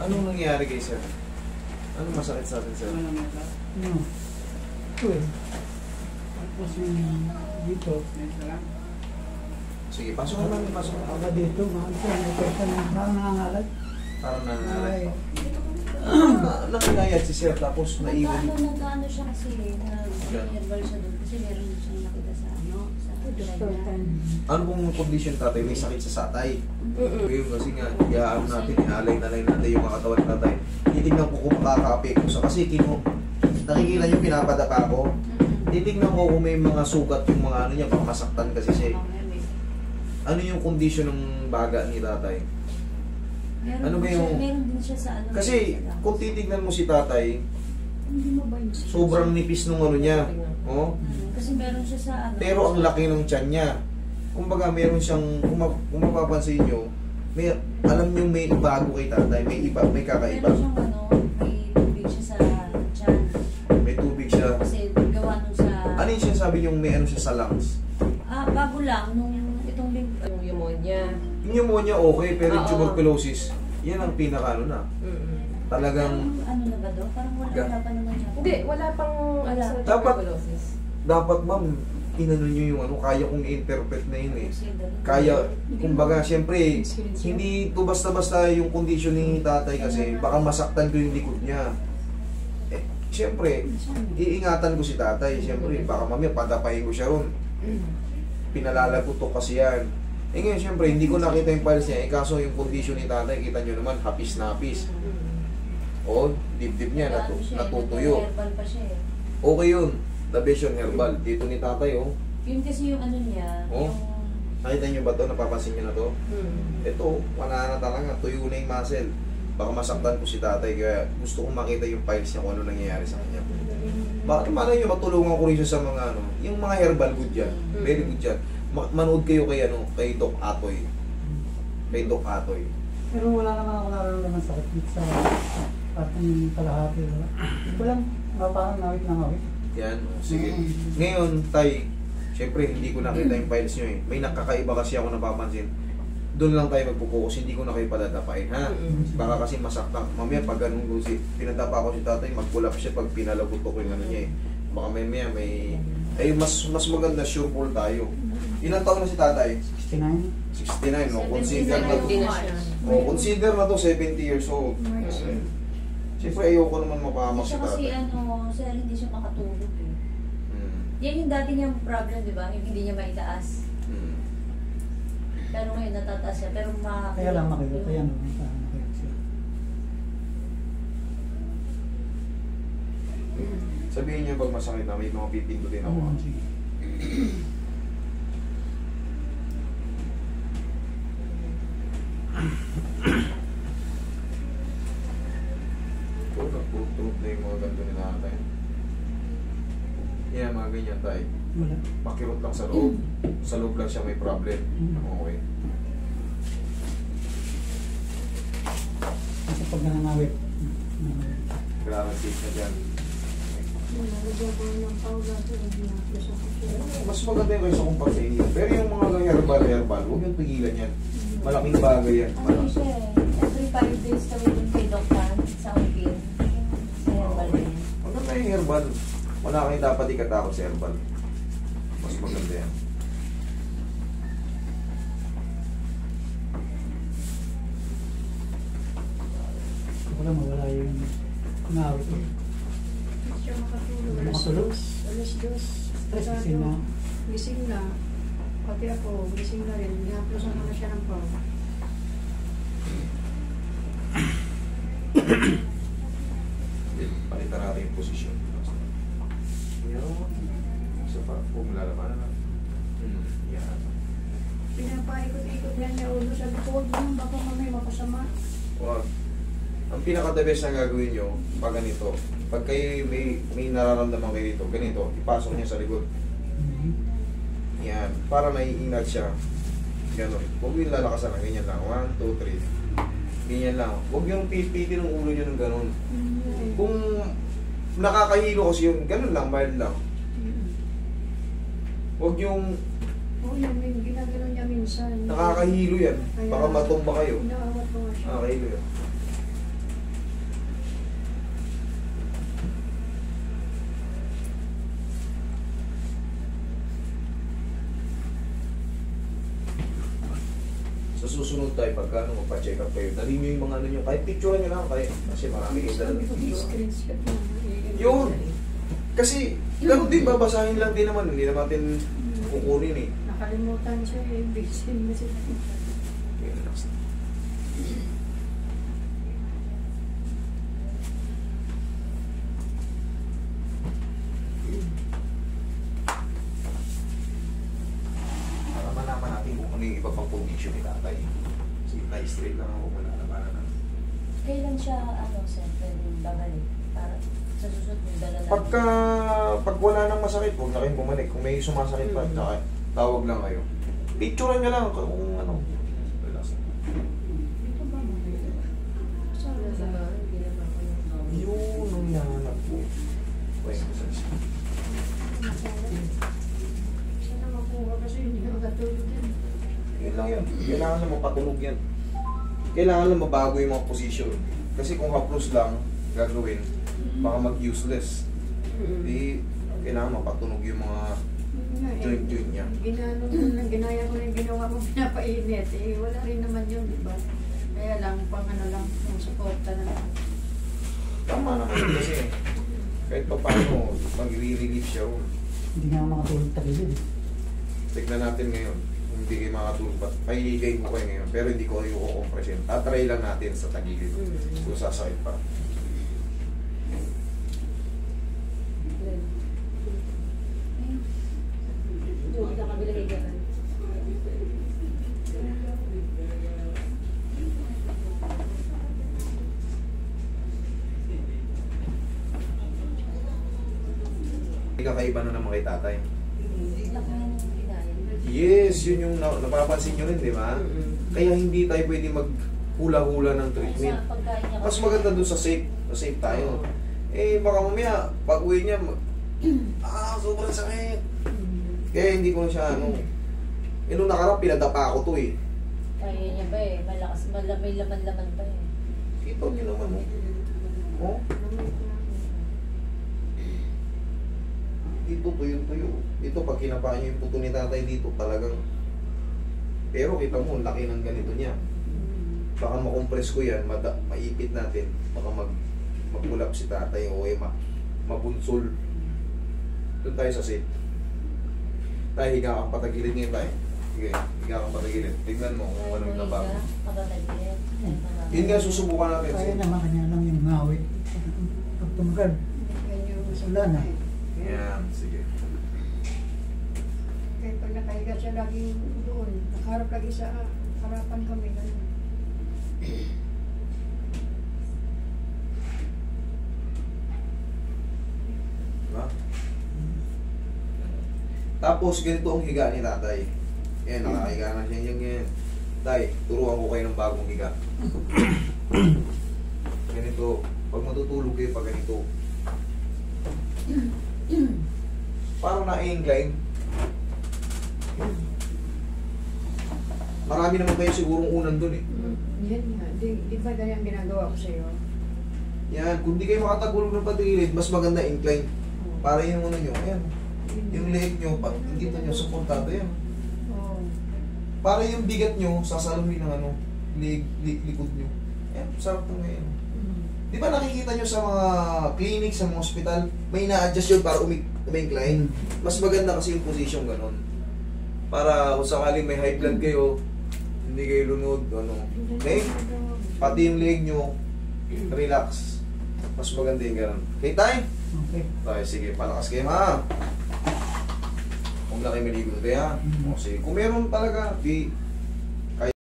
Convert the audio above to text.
Anong nangyayari kay sir? Anong masakit sa atin, sir? Ano? Ito eh. Tapos yung dito. Sige, pasok na lang, pasok na. Ako dito, mahal siya. May person na parang nangangalat. Parang Ay. nangyayari. Nangyayari si sir, tapos naiwan. Nag-ano siya kasi, nag-herbal siya doon kasi meron siyang nakita sa sa Ano pong condition tatay? May sakit sa satay. Ngayon kasi nga, iyaan natin, inalay-nalay natin yung mga katawan tatay. Titignan ko kung makaka-apekto sa kasi nakikita nyo pinapadaka ko. Titignan ko kung may mga sugat yung mga ano niya, baka masaktan kasi siya. Ano yung condition ng baga ni tatay? Ano ba yung... Meron din siya sa ano. Kasi kung titignan mo si tatay, sobrang nipis nung ano niya. Oh. Kasi meron siya sa ano. Pero ang laki ng tiyan niya. Kumbaga meron siyang, kung mapapansin nyo, alam nyo may bago kay tatay, may kakaiba. Meron siyang ano, may tubig siya sa tiyan. May tubig siya. Kasi gawa nung sa... Ano yung sinasabi nyo may ano siya sa lungs? Bago lang, nung itong Yung pneumonia. Yung pneumonia okay, pero yung Oo. tuberculosis, yan ang pinaka ano na. Talagang, ano na ba do? Parang wala pa naman siya. Hindi, wala pang ano sa Dapat- tuberculosis. dapat ma'am, inano nyo yung ano, kaya kong i-interpret na yun eh. Kaya, kumbaga, siyempre, hindi to basta-basta yung condition ni tatay kasi baka masaktan ko yung likod niya. Eh, siyempre, iingatan ko si tatay. Siyempre, baka mamaya padapahin ko siya ron. Pinalalagot ko kasi yan. Eh ngayon, siyempre, hindi ko nakita yung files niya. Eh, kaso yung condition ni tatay, kita nyo naman, hapis na hapis. O, dibdib niya, natutuyo. Herbal pa siya eh. Okay yun. The Vision Herbal. Dito ni tatay, oh. Yun kasi yung ano niya, Oh. yung... Nakita nyo ba ito? Napapansin nyo na to? Ito, wala na talaga. Tuyo na yung muscle. Baka masaktan ko si tatay. Kaya gusto kong makita yung files niya kung ano nangyayari sa kanya. Baka naman nyo, matulungan ko rin siya sa mga ano. Yung mga herbal, good yan. Very good yan. Manood kayo kay, ano, kay Doc Atoy. Kay Doc Atoy. Pero wala naman ako nararamdaman sakit dito sa ating kalahati. Ito lang, parang ngawit na ngawit. Yan. Sige. Ngayon, tay, syempre hindi ko nakita yung files nyo eh. May nakakaiba kasi ako napapansin. Doon lang tayo magpupokus, hindi ko na kayo padadapain, ha? Baka kasi masaktan. Mamaya pag ganun ko pinadapa ko si tatay, magpulap siya pag pinalagot ko yung ano niya eh. Baka may mas maganda sure ball tayo. Ilang taon na si tatay? 69. 69, no? Consider na to. Hindi na siya. Consider na to 70 years old. Siyempre ayoko naman mapahamak Hindi si siya kasi tatay. ano, sir, hindi siya makatulog eh. Yan yung dati niyang problem, di ba? Yung hindi niya maitaas. Pero ngayon natataas siya. Pero Kaya lang makikita yan. Sabihin niyo pag masakit na may mga pipindutin ako. Sige. Ito, nagpurot-turot na yung mga ganito ni tatay. Yan, mga ganyan tayo. Wala. Makirot lang sa loob. Sa loob lang siya may problem. Okay. Kasi pag nanangawit. Guarantee na dyan. Nalagyan ko ng powder ko yung Mas maganda yung kaysa kung pag-inhale. Pero yung mga herbal, huwag yung pigilan yan. Malaking bagay yan. ano siya eh. Every 5 days kami dun kay Dr. sa Upin. Sa herbal na yan. Maganda yung herbal. Wala kayo dapat ikatakot sa herbal. Mas maganda yan. Wala mawala yung ngawit. Siya makatulog. Makatulog? Alas 2. Stress kasi na. Gising na. Pati ako, gising na rin. Hinapusan ko na siya ng pao. Palitan natin yung posisyon. Yan. Isa pa. Huwag mo lalaman na. Yan. Pinapaikot-ikot yan niya ulo sa likod. Baka mamay mapasama. Wag. Ang pinaka-the best na gagawin nyo, pag ganito, pag kayo may nararamdaman kayo dito, ganito, ipasok niya sa likod. Yan. Para naiingat siya. Ganon. Huwag yung lalakasan na ganyan lang. 1, 2, 3. Ganyan lang. Huwag yung pipitin ng ulo nyo ng ganon. Kung nakakahilo kasi yun, ganon lang, mild lang. Huwag yung Oo, yan. Ginagano niya minsan. nakakahilo yan. Baka matumba kayo. Inaawat ko nga siya. Nakakahilo yan. susunod tayo pagka ano, magpa-check up kayo. Dali nyo yung mga ano nyo. Kahit picture nyo lang kayo. Kasi marami kayo dala ng picture. Screenshot mo. Yun. Kasi, ganun din, babasahin lang din naman. Hindi naman natin kukunin eh. Nakalimutan siya eh. Busy na siya. Okay, relax na. Para malaman natin kung ano yung iba pang condition ni tatay. Sige, tayo straight lang ako muna na para na. Kailan siya, ano, sir, pwedeng babalik? Para sa susunod yung dala na. Pag wala nang masakit, huwag na kayong bumalik. Kung may sumasakit pa, tsaka tawag lang kayo. Picturean nyo lang kung ano. Relax. Ito ba mo? Saan Sa ba? ginawa ko yung Yun ang hinahanap ko. Wait, Saan na makuha kasi hindi ka katulog yan. yun lang yun. Kailangan lang mapatulog yan. Kailangan lang mabago yung mga posisyon. Kasi kung haplos lang gagawin, baka mag-useless. Di, kailangan mapatunog yung mga joint niya. Ginaya ko na yung ginawa mo, pinapainit. Eh, wala rin naman yun, di ba? Kaya lang, pang ano lang, yung suporta na lang. Tama naman yun kasi kahit pa paano, mag-re-relieve siya. Hindi nga makatulog tagilid eh. Tignan natin ngayon. Kung hindi kayo makatulog pa. Pahihigay ko kayo ngayon. Pero hindi ko kayo kukompresyon. Tatry lang natin sa tagilid. Kung sasakit pa. Yung nakabila kay Ganon. Hindi kakaiba na naman kay tatay. Laki yung ginaya. Yes, yun yung napapansin nyo rin, di ba? Kaya hindi tayo pwede maghula-hula ng treatment. Sa pagkain niya. Mas maganda dun sa safe. Sa safe tayo. Eh, baka mamaya, pag uwi niya, sobrang sakit. Kaya hindi ko na siya, ano. Eh, nung nakarap, pinadapa ko to eh. Kaya niya ba eh. Malakas, may laman-laman pa eh. Kita niyo naman, oh. Oh, dito, tuyo-tuyo. Dito, pag kinapa niyo yung puto ni tatay dito, talagang... Pero kita mo, ang laki ng ganito niya. Baka makompress ko yan, maipit natin. Baka magpulap si tatay o mabunsol. Doon tayo sa safe. Tayo, higa kang patagilid ngayon tayo. Sige, higa kang patagilid. Tignan mo kung anong nabago. Matatagilid. Yun nga, susubukan natin. Kaya naman kanya lang yung ngawit. Pag tumagal, wala na. Yan, sige. Kaya pag nakahiga siya lagi doon, nakaharap lagi sa harapan kami. Ganun. Diba? Tapos, ganito ang higa ni tatay. Yan, nakahiga na siya. Yan. Tay, turuan ko kayo ng bagong higa. Ganito. Pag matutulog kayo pag ganito. Parang na-incline. Marami naman kayo sigurong unan dun eh. Yan nga. Di ba ganyan ginagawa ko sa'yo? Yan, kung di kayo makatagulog ng patigilid, mas maganda incline. Para yung ano nyo, ayan. Yung leg nyo, hindi pa nyo suportado yan. Oo. Para yung bigat nyo, sasaluhin ng ano, likod nyo. Ayan, sarap na ngayon. Di ba nakikita nyo sa mga clinic, sa mga hospital, may ina-adjust yun para umi-incline. Mas maganda kasi yung position ganon. Para kung sakaling may high blood kayo, hindi kayo lunod, ano. Okay? Pati yung leg nyo, relax. Mas maganda yung ganon. Okay, tayo? Okay. Okay, sige, palakas kayo ha. Huwag na kayo maligo tayo ha. O sige, kung meron talaga,